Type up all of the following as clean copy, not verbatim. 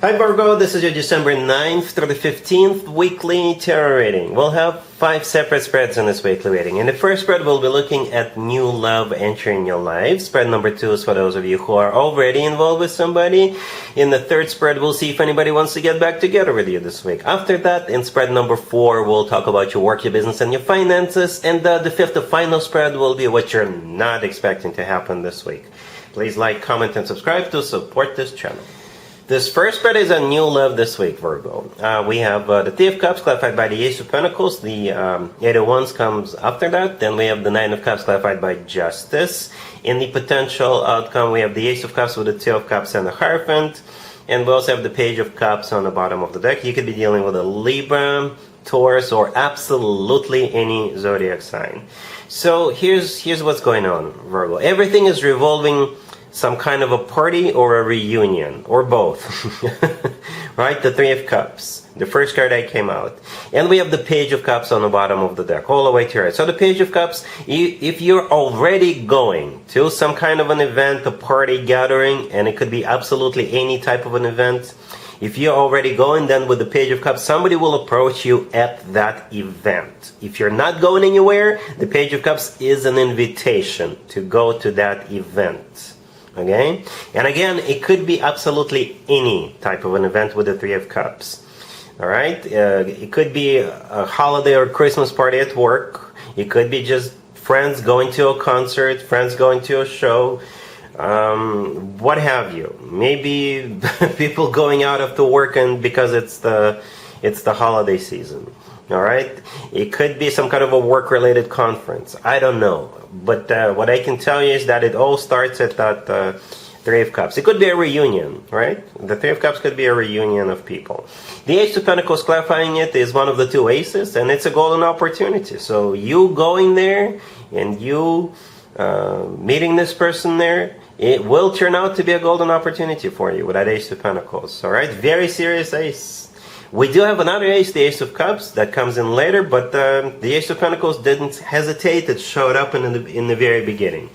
Hi Virgo, this is your December 9th through the 15th weekly tarot reading. We'll have 5 separate spreads in this weekly reading. In the first spread, we'll be looking at new love entering your life. Spread number 2 is for those of you who are already involved with somebody. In the third spread, we'll see if anybody wants to get back together with you this week. After that, in spread number 4, we'll talk about your work, your business, and your finances. And the fifth and final spread will be what you're not expecting to happen this week. Please like, comment, and subscribe to support this channel. This first spread is a new love this week, Virgo. We have the Three of Cups clarified by the Ace of Pentacles. The Eight of Wands comes after that. Then we have the Nine of Cups clarified by Justice. In the potential outcome, we have the Ace of Cups with the Two of Cups and the Hierophant. And we also have the Page of Cups on the bottom of the deck. You could be dealing with a Libra, Taurus, or absolutely any zodiac sign. So here's what's going on, Virgo. Everything is revolving some kind of a party or a reunion, or both. Right? The Three of Cups, the first card that came out. And we have the Page of Cups on the bottom of the deck, all the way to your right. So the Page of Cups, if you're already going to some kind of an event, a party, gathering, and it could be absolutely any type of an event, if you're already going, then with the Page of Cups, somebody will approach you at that event. If you're not going anywhere, the Page of Cups is an invitation to go to that event. Okay? And again, it could be absolutely any type of an event with the Three of Cups. Alright? It could be a holiday or Christmas party at work. It could be just friends going to a concert, friends going to a show, what have you. Maybe people going out after work and because it's the holiday season. Alright? It could be some kind of a work-related conference. I don't know. But what I can tell you is that it all starts at that Three of Cups. It could be a reunion, right? The Three of Cups could be a reunion of people. The Ace of Pentacles clarifying it is one of the two aces, and it's a golden opportunity. So you going there and you meeting this person there, it will turn out to be a golden opportunity for you with that Ace of Pentacles. Alright? Very serious ace. We do have another ace, the Ace of Cups, that comes in later, but the Ace of Pentacles didn't hesitate. It showed up in the very beginning.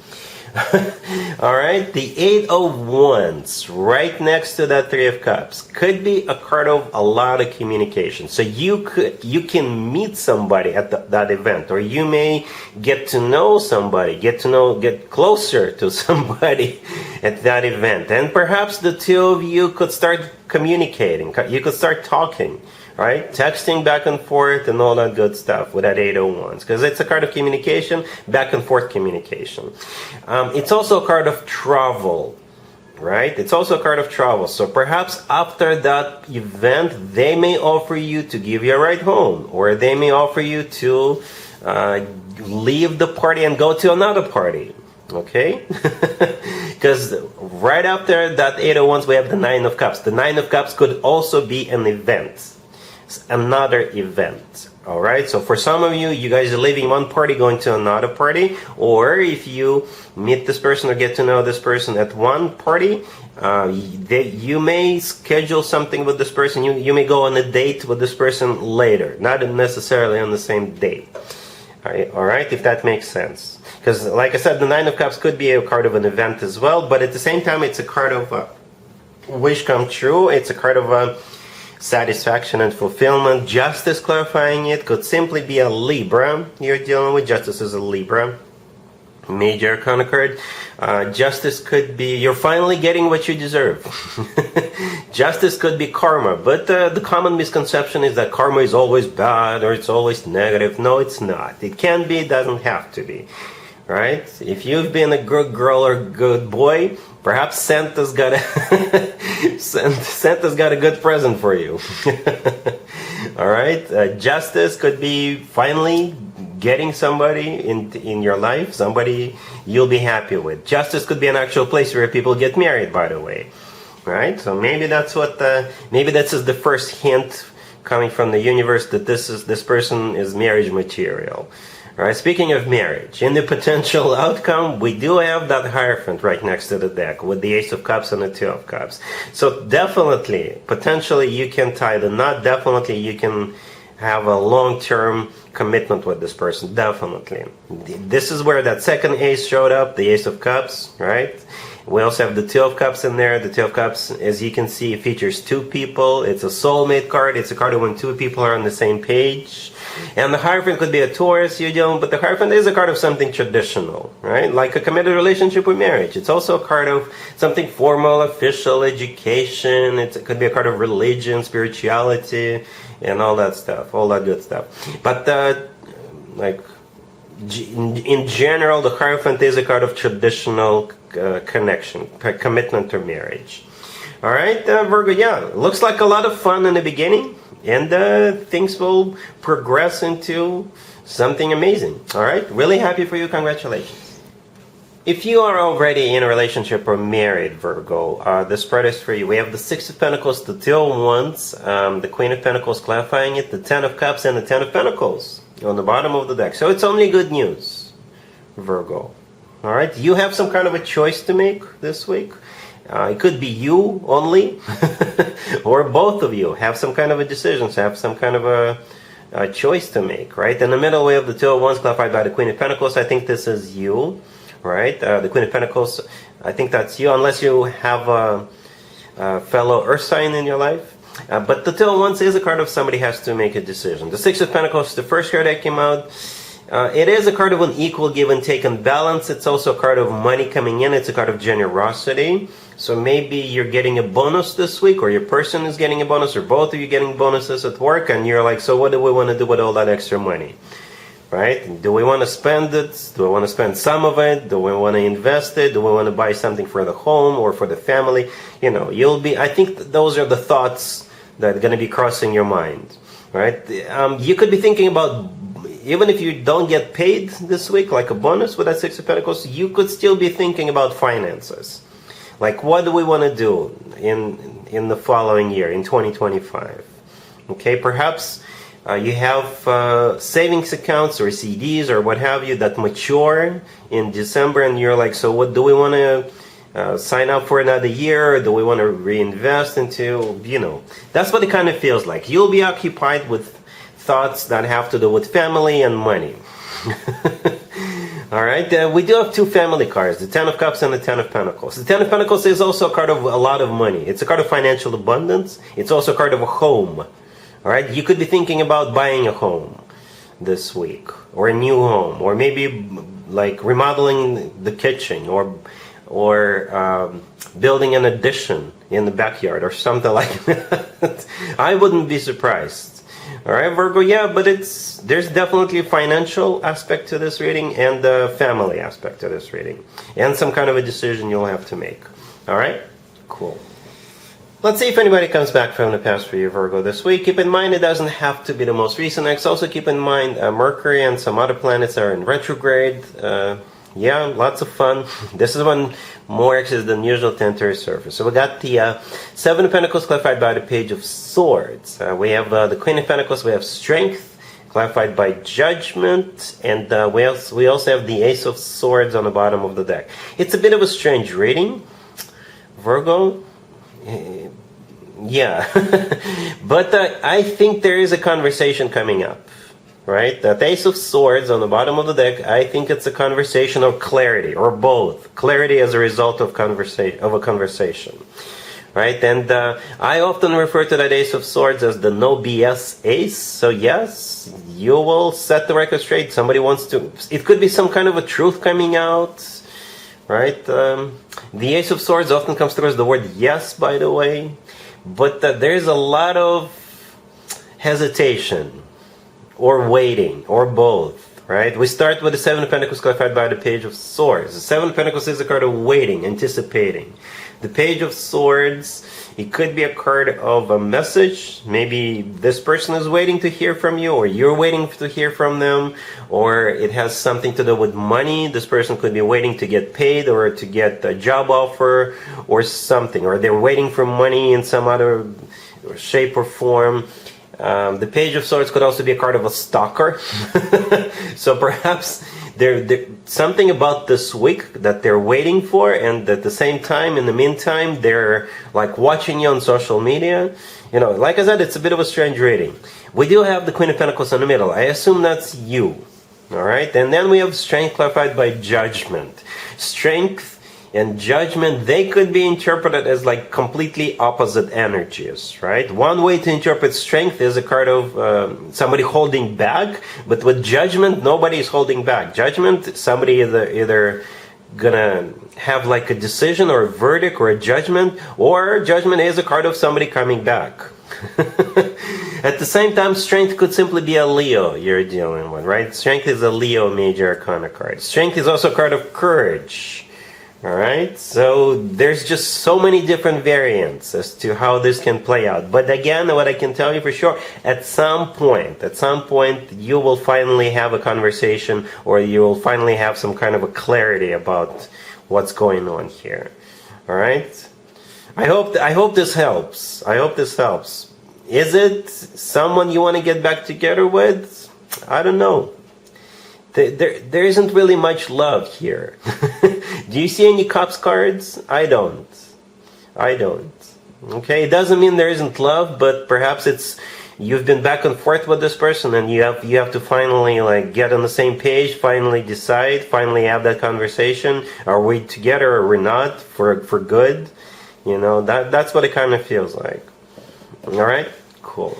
Alright, the Eight of Wands, right next to that Three of Cups, could be a card of a lot of communication. So you can meet somebody at that event, or you may get to know somebody, get closer to somebody at that event. And perhaps the two of you could start communicating. You could start talking, right? Texting back and forth and all that good stuff with that Eight of Wands. Because it's a card of communication, back and forth communication. It's also a card of travel, right? It's also a card of travel. So perhaps after that event, they may offer you to give you a ride home. Or they may offer you to leave the party and go to another party. Okay? Because right after that Eight of Wands, we have the Nine of Cups. The Nine of Cups could also be an event. Another event. Alright? So for some of you, you guys are leaving one party, going to another party. Or if you meet this person or get to know this person at one party, you may schedule something with this person. You may go on a date with this person later. Not necessarily on the same date. Alright? If that makes sense. Because, like I said, the Nine of Cups could be a card of an event as well, but at the same time, it's a card of wish come true. It's a card of satisfaction and fulfillment. Justice clarifying it could simply be a Libra you're dealing with. Justice is a Libra. Major Arcana card. Justice could be you're finally getting what you deserve. Justice could be karma, but the common misconception is that karma is always bad or it's always negative. No, it's not. It can be, it doesn't have to be. Right? If you've been a good girl or good boy, perhaps Santa's got a good present for you. Alright? Justice could be finally getting somebody in your life, somebody you'll be happy with. Justice could be an actual place where people get married, by the way. Right? So maybe that's what maybe that's the first hint coming from the universe that this person is marriage material. Alright, speaking of marriage, in the potential outcome, we do have that Hierophant right next to the deck with the Ace of Cups and the Two of Cups. So definitely, potentially you can tie the knot, definitely you can have a long-term commitment with this person, definitely. This is where that second ace showed up, the Ace of Cups, right? We also have the Two of Cups in there. The Two of Cups, as you can see, features two people. It's a soulmate card. It's a card of when two people are on the same page. And the Hierophant could be a Taurus, you don't, but the Hierophant is a card of something traditional, right? Like a committed relationship or marriage. It's also a card of something formal, official, education. It could be a card of religion, spirituality, and all that stuff, all that good stuff. But like in general, the Hierophant is a card of traditional connection, commitment or marriage. All right, Virgo, yeah, looks like a lot of fun in the beginning. And things will progress into something amazing. All right? Really happy for you. Congratulations. If you are already in a relationship or married, Virgo, the spread is for you. We have the Six of Pentacles, the Two of Wands, the Queen of Pentacles clarifying it, the Ten of Cups, and the Ten of Pentacles on the bottom of the deck. So it's only good news, Virgo. All right? You have some kind of a choice to make this week. It could be you only, or both of you have some kind of a decision, have some kind of a choice to make, right? In the middle way of the Two of Wands, clarified by the Queen of Pentacles, I think this is you, right? The Queen of Pentacles, I think that's you, unless you have a fellow Earth sign in your life. But the Two of Wands is a card of somebody has to make a decision. The Six of Pentacles, the first card that came out, it is a card of an equal give and take and balance. It's also a card of money coming in. It's a card of generosity. So maybe you're getting a bonus this week, or your person is getting a bonus, or both of you getting bonuses at work, and you're like, so what do we want to do with all that extra money? Right? Do we want to spend it? Do we want to spend some of it? Do we want to invest it? Do we want to buy something for the home or for the family? You know, I think those are the thoughts that are going to be crossing your mind. Right? You could be thinking about, even if you don't get paid this week, like a bonus with that Six of Pentacles, you could still be thinking about finances. Like, what do we want to do in the following year, in 2025? Okay, perhaps you have savings accounts or CDs or what have you that mature in December, and you're like, so what do we want to sign up for another year? Or do we want to reinvest into, you know? That's what it kind of feels like. You'll be occupied with thoughts that have to do with family and money. All right, we do have two family cards, the Ten of Cups and the Ten of Pentacles. The Ten of Pentacles is also a card of a lot of money. It's a card of financial abundance. It's also a card of a home. All right, you could be thinking about buying a home this week, or a new home, or maybe like remodeling the kitchen, or building an addition in the backyard, or something like that. I wouldn't be surprised. All right, Virgo, yeah, but there's definitely a financial aspect to this reading and a family aspect to this reading. And some kind of a decision you'll have to make. All right? Cool. Let's see if anybody comes back from the past for you, Virgo, this week. Keep in mind, it doesn't have to be the most recent X. Also keep in mind, Mercury and some other planets are in retrograde. Yeah, lots of fun. This is when more X's than usual tend to resurface. So we got the Seven of Pentacles clarified by the Page of Swords. We have the Queen of Pentacles. We have Strength clarified by Judgment. And we also have the Ace of Swords on the bottom of the deck. It's a bit of a strange reading, Virgo. Yeah. But I think there is a conversation coming up. Right? That Ace of Swords on the bottom of the deck, I think it's a conversation of clarity, or both. Clarity as a result of a conversation. Right? And I often refer to that Ace of Swords as the no BS ace. So yes, you will set the record straight. Somebody wants to... It could be some kind of a truth coming out. Right? The Ace of Swords often comes through as the word yes, by the way. But there's a lot of hesitation. Or waiting, or both, right? We start with the Seven of Pentacles clarified by the Page of Swords. The Seven of Pentacles is a card of waiting, anticipating. The Page of Swords, it could be a card of a message. Maybe this person is waiting to hear from you, or you're waiting to hear from them, or it has something to do with money. This person could be waiting to get paid, or to get a job offer, or something, or they're waiting for money in some other shape or form. The Page of Swords could also be a card of a stalker. So perhaps there's something about this week that they're waiting for, and at the same time, in the meantime, they're like watching you on social media. You know, like I said, it's a bit of a strange reading. We do have the Queen of Pentacles in the middle. I assume that's you. All right? And then we have Strength clarified by Judgment. Strength and Judgment, they could be interpreted as like completely opposite energies, right? One way to interpret Strength is a card of somebody holding back, but with Judgment, nobody is holding back. Judgment, somebody either gonna have like a decision or a verdict or a judgment, or Judgment is a card of somebody coming back. At the same time, Strength could simply be a Leo you're dealing with, right? Strength is a Leo major arcana card. Strength is also a card of courage. Alright, so there's just so many different variants as to how this can play out. But again, what I can tell you for sure, at some point, you will finally have a conversation, or you will finally have some kind of a clarity about what's going on here. Alright? I hope this helps. I hope this helps. Is it someone you want to get back together with? I don't know. There isn't really much love here. Do you see any Cups cards? I don't. Okay, it doesn't mean there isn't love, but perhaps it's you've been back and forth with this person, and you have to finally like get on the same page, finally decide, finally have that conversation. Are we together or we're not for good? You know, that's what it kind of feels like. All right, cool.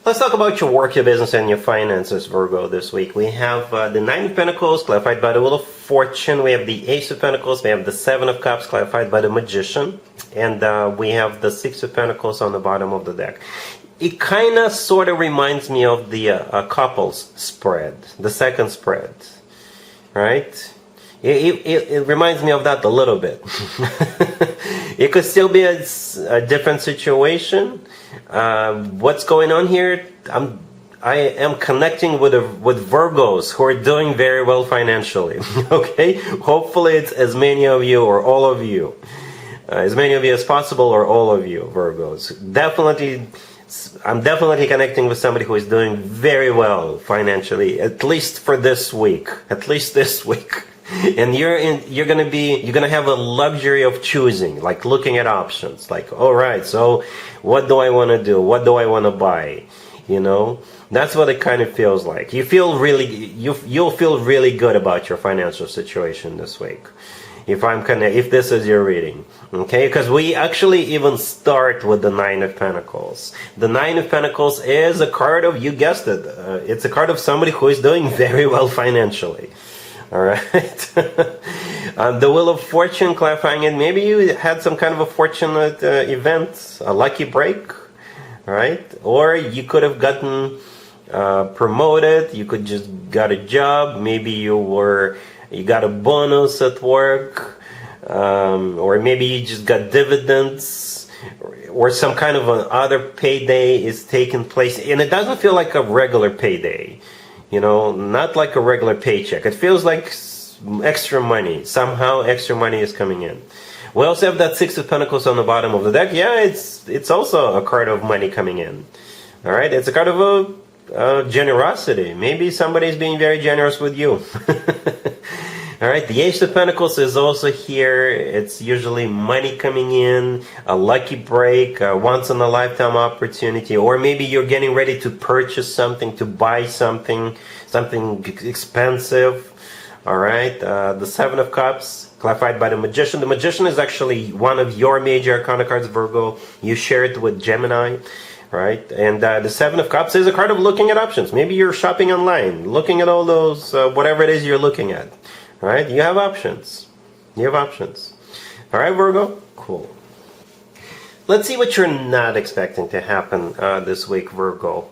Let's talk about your work, your business, and your finances, Virgo, this week. We have the Nine of Pentacles, clarified by the Wheel of Fortune. We have the Ace of Pentacles. We have the Seven of Cups, clarified by the Magician. And we have the Six of Pentacles on the bottom of the deck. It kind of sort of reminds me of the couples spread, the second spread, right? It reminds me of that a little bit. It could still be a different situation. What's going on here? I am connecting with Virgos who are doing very well financially. Okay, hopefully it's as many of you or all of you, as many of you as possible, or all of you Virgos. I'm definitely connecting with somebody who is doing very well financially, at least for this week. At least this week. And you're gonna have a luxury of choosing, like looking at options, like, all right, so what do I want to do? What do I want to buy? You know, that's what it kind of feels like. You'll feel really good about your financial situation this week. If this is your reading, okay? Because we actually even start with the Nine of Pentacles. The Nine of Pentacles is a card of, you guessed it, it's a card of somebody who is doing very well financially. Alright. The Wheel of Fortune, clarifying it. Maybe you had some kind of a fortunate event, a lucky break, right? Or you could have gotten promoted, you could just got a job, maybe you got a bonus at work, or maybe you just got dividends, or some kind of other payday is taking place. And it doesn't feel like a regular payday. You know, not like a regular paycheck. It feels like extra money. Somehow extra money is coming in. We also have that Six of Pentacles on the bottom of the deck. Yeah, it's also a card of money coming in. All right, it's a card of generosity. Maybe somebody's being very generous with you. All right, the Ace of Pentacles is also here. It's usually money coming in, a lucky break, a once-in-a-lifetime opportunity, or maybe you're getting ready to purchase something, to buy something expensive. All right, the Seven of Cups, clarified by the Magician. The Magician is actually one of your major arcana cards, Virgo. You share it with Gemini. Right, and the Seven of Cups is a card of looking at options. Maybe you're shopping online, looking at all those, whatever it is you're looking at. Right, you have options. You have options. All right, Virgo? Cool. Let's see what you're not expecting to happen this week, Virgo.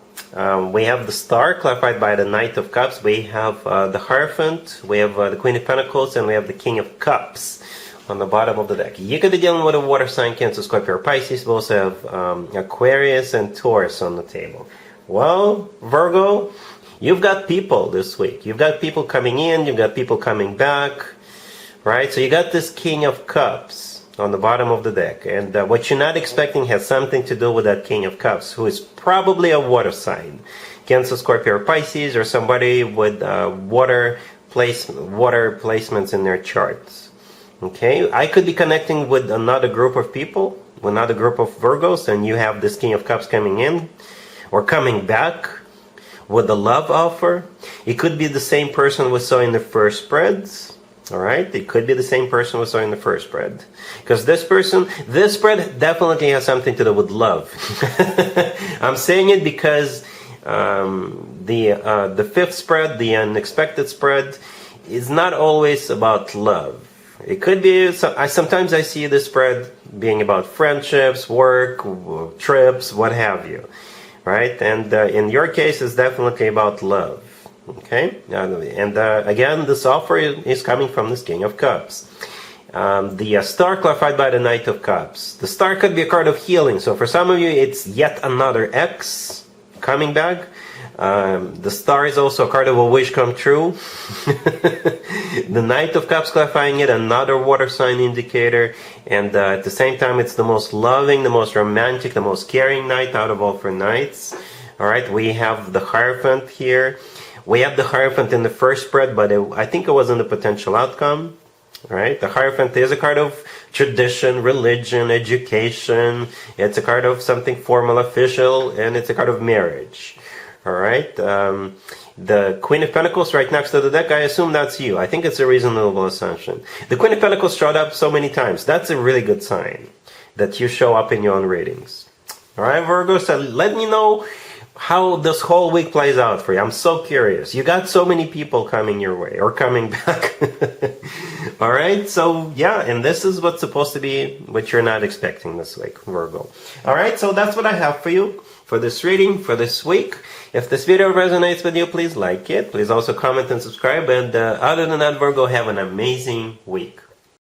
We have the Star, clarified by the Knight of Cups. We have the Hierophant. We have the Queen of Pentacles. And we have the King of Cups on the bottom of the deck. You could be dealing with a water sign, Cancer, Scorpio, or Pisces. We also have Aquarius and Taurus on the table. Well, Virgo, you've got people this week. You've got people coming in. You've got people coming back. Right? So you got this King of Cups on the bottom of the deck. And what you're not expecting has something to do with that King of Cups, who is probably a water sign. Cancer, Scorpio, or Pisces, or somebody with water placements in their charts. Okay? I could be connecting with another group of people, with another group of Virgos, and you have this King of Cups coming in, or coming back with a love offer. It could be the same person we saw in the first spreads. All right, it could be the same person we saw in the first spread. Because this spread definitely has something to do with love. I'm saying it because the fifth spread, the unexpected spread, is not always about love. It could be, sometimes I see this spread being about friendships, work, trips, what have you. Right? And in your case, it's definitely about love. Okay, and again, this offer is coming from this King of Cups. The star clarified by the Knight of Cups. The star could be a card of healing. So for some of you, it's yet another ex coming back. The star is also a card of a wish come true. The Knight of Cups clarifying it, another water sign indicator. And at the same time, it's the most loving, the most romantic, the most caring knight out of all 4 knights. All right, we have the Hierophant here. We have the Hierophant in the first spread, but I think it wasn't a potential outcome. Right? The Hierophant is a card of tradition, religion, education. It's a card of something formal, official, and it's a card of marriage. All right? The Queen of Pentacles right next to the deck, I assume that's you. I think it's a reasonable assumption. The Queen of Pentacles showed up so many times. That's a really good sign that you show up in your own readings. All right, Virgo, so let me know how this whole week plays out for you. I'm so curious. You got so many people coming your way or coming back. All right, so yeah, and this is what's supposed to be what you're not expecting this week, Virgo. All right, so that's what I have for you for this reading for this week. If this video resonates with you, please like it. Please also comment and subscribe. And other than that, Virgo, have an amazing week.